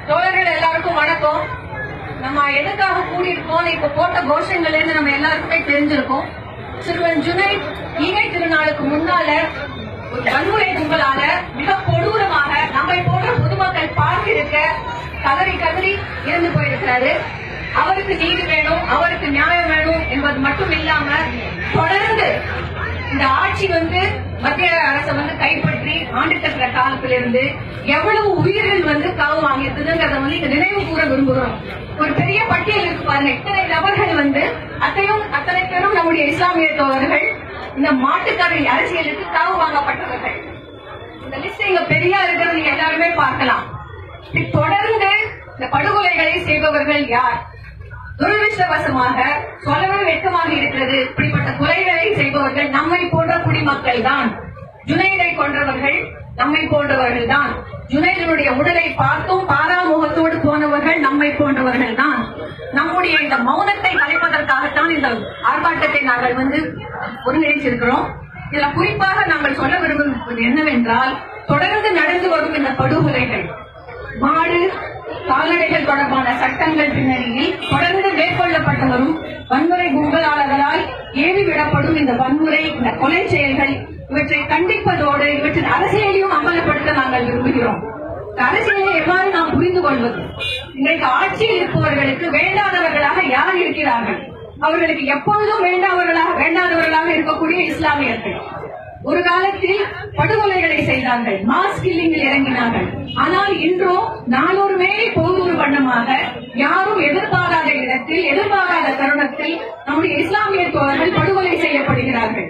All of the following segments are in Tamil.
தோழர்கள் எல்லாருக்கும் வணக்கம். நம்ம எதுக்காக கூடியிருக்கோம், இப்ப போட்ட கோஷங்கள்ல இருந்து நம்ம எல்லாருக்குமே தெரிஞ்சிருக்கோம். சிறுவன் ஜுனைத் ஈகை திருநாளுக்கு முன்னால வன்முறை கும்பலால மிக கொடூரமாக நம்மை போன்ற பொதுமக்கள் பார்த்திருக்க கதறி கதறி இறந்து போயிருக்கிறாரு. அவருக்கு நீதி வேணும், அவருக்கு நியாயம் வேணும் என்பது மட்டும் இல்லாம தொடர்ந்து இந்த ஆட்சி மத்திய அரசை கைப்பற்றி ஆண்டுட்டு இருக்கிற காலத்திலிருந்து எவ்வளவு உயிர்கள் காவு வாங்கியிருக்குதுங்கிறத இங்க நினைவு கூற விரும்புகிறோம். ஒரு பெரிய பட்டியல் இருக்கு பாருங்க. இத்தனை நபர்கள் அத்தனை பேரும் நம்முடைய இஸ்லாமிய தோழர்கள், இந்த மாட்டுக்கரை அரசியலுக்கு காவு வாங்கப்பட்டவர்கள். இந்த லிஸ்ட் இங்க பெரியா இருக்கிறது நீங்க எல்லாருமே பார்க்கலாம். தொடர்ந்து இந்த படுகொலைகளை செய்பவர்கள் யார்? துரதிருஷ்டவசமாக சொல்லவே வெட்கமாக இருக்கிறது. இப்படிப்பட்ட கொலைகளை செய்பவர்கள் நம்மை போன்ற குடிமக்கள் தான். ஜுனைதை கொன்றவர்கள் நம்மை போன்றவர்கள் தான். ஜுனைதனுடைய உடலை பார்த்தும் பாராமுகத்தோடு போனவர்கள் நம்மை போன்றவர்கள் தான். நம்முடைய இந்த மௌனத்தை கலைப்பதற்காகத்தான் இந்த ஆர்ப்பாட்டத்தை நாங்கள் ஒருங்கிணைச்சிருக்கிறோம். இதுல குறிப்பாக நாங்கள் சொல்ல விரும்புவது என்னவென்றால், தொடர்ந்து நடந்து வரும் இந்த படுகொலைகள், மாடு கால்நடைகள் தொடர்பான சட்டங்கள் பின்னணியில் தொடர்ந்து மேற்கொள்ளப்பட்டு வரும் வன்முறை கும்பலாளர்களால் ஏவிவிடப்படும் இந்த வன்முறை, இந்த கொலை செயல்கள், இவற்றை கண்டிப்பதோடு இவற்றின் அரசியலையும் அமல்படுத்த நாங்கள் விரும்புகிறோம். அரசியலை எவ்வாறு நாம் புரிந்து கொள்வது? இன்றைக்கு ஆட்சியில் இருப்பவர்களுக்கு வேண்டாதவர்களாக யார் இருக்கிறார்கள்? அவர்களுக்கு எப்பொழுதும் வேண்டாதவர்களாக இருக்கக்கூடிய இஸ்லாமியர்கள். ஒரு காலத்தில் படுகொலைகளை செய்தார்கள், மாஸ் கில்லிங்கில் இறங்கினார்கள். ஆனால் இன்றோ நாளொரு போதொரு வண்ணமாக யாரும் எதிர்பாராத இடத்தில், எதிர்பாராத தருணத்தில் நம்முடைய இஸ்லாமிய தோழர்கள் படுகொலை செய்யப்படுகிறார்கள்.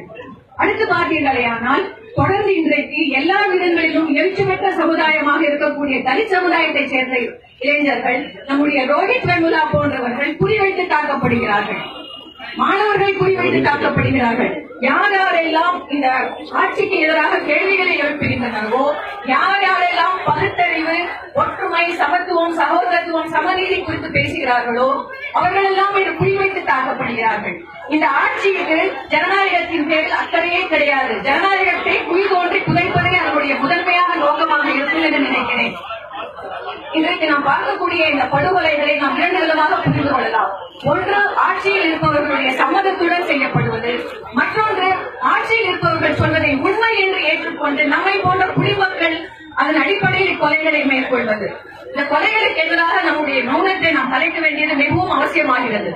அடுத்து பார்த்தீர்களேயானால் தொடர்ந்து இன்றைக்கு எல்லா விதங்களிலும் எழுச்சிமிக்க சமுதாயமாக இருக்கக்கூடிய தலித் சமுதாயத்தை சேர்ந்த இளைஞர்கள், நம்முடைய ரோஹித் வெமுலா போன்றவர்கள் குறிவைத்து தாக்கப்படுகிறார்கள். மாணவர்கள் குறிவைத்து தாக்கப்படுகிறார்கள். யார் யாரெல்லாம் இந்த ஆட்சிக்கு எதிராக கேள்விகளை எழுப்புகின்றனரோ, யார் யாரெல்லாம் பகுத்தறிவு, ஒற்றுமை, சமத்துவம், சகோதரத்துவம், சமநீதி குறித்து பேசுகிறார்களோ அவர்கள் எல்லாம் இன்று குறிவைத்து தாக்கப்படுகிறார்கள். இந்த ஆட்சிக்கு ஜனநாயகத்தின் பேரில் அக்கறையே கிடையாது. ஜனநாயகத்தை குழி தோன்றி புதைப்பதே அதனுடைய முதன்மையான நோக்கமாக இருக்கும் என்று நினைக்கிறேன். இன்றைக்கு நாம் பார்க்கக்கூடிய இந்த படுகொலைகளை நாம் இரண்டு விதமாக புரிந்து கொள்ளலாம். ஒன்று, ஆட்சியில் இருப்பவர்களுடைய சம்மதத்துடன் செய்யப்படுவது. மற்றொன்று, ஆட்சியில் இருப்பவர்கள் சொல்வதை உண்மை என்று ஏற்றுக்கொண்டு நம்மை போன்ற குடிமக்கள் அதன் அடிப்படையில் கொலைகளை மேற்கொள்வது. இந்த கொலைகளுக்கு எதிராக நம்முடைய மௌனத்தை நாம் கலைக்க வேண்டியது மிகவும் அவசியமாகிறது.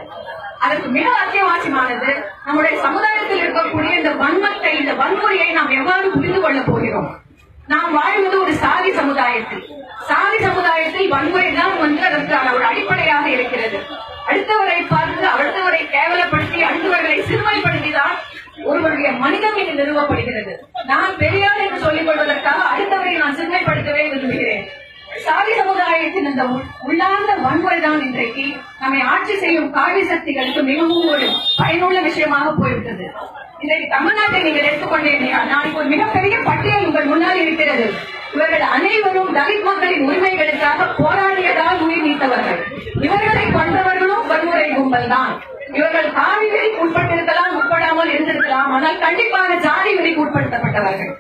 அதற்கு மிக அவசியமானது நம்முடைய சமுதாயத்தில் இருக்கக்கூடிய இந்த வன்மத்தை, இந்த வன்முறையை நாம் எவ்வாறு புரிந்து கொள்ளப் போகிறோம்? நாம் வாழ்வது ஒரு சாதி சமுதாயத்தில். சாதி சமுதாயத்தில் வன்முறை தான் அதற்கான ஒரு அடிப்படையாக இருக்கிறது. அடுத்தவரை பார்த்து அடுத்தவரை கேவலப்படுத்தி அடுத்தவர்களை சிறுமைப்படுத்திதான் ஒருவருடைய மனிதம் இங்கு நிறுவப்படுகிறது. நான் பெரியார் என்று சொல்லிக் கொள்வதற்காக அடுத்தவரை நான் சிறுமைப்படுத்தவே விரும்புகிறேன். சாதி சமுதாயத்தின் இந்த உள்ளார்ந்த வன்முறைதான் இன்றைக்கு நம்மை ஆட்சி செய்யும் காவி சக்திகளுக்கு மிகவும் ஒரு பயனுள்ள விஷயமாக போய்விட்டது. இன்றைக்கு தமிழ்நாட்டை நீங்கள் எடுத்துக்கொண்டீர்கள். நான் ஒரு மிகப்பெரிய பட்டியல் உங்கள் முன்னால் இருக்கிறது. இவர்கள் அனைவரும் தலித் மக்களின் உரிமைகளுக்காக போராடியதால் உயிர் நீத்தவர்கள். இவர்களை கொண்டவர்களும் வன்முறை கும்பல் தான். இவர்கள் காவி வெறிக்கு உட்பட்டிருக்கலாம், உட்படாமல் இருந்திருக்கலாம். ஆனால் கண்டிப்பாக ஜாதி வெறிக்கு உட்படுத்தப்பட்டவர்கள்.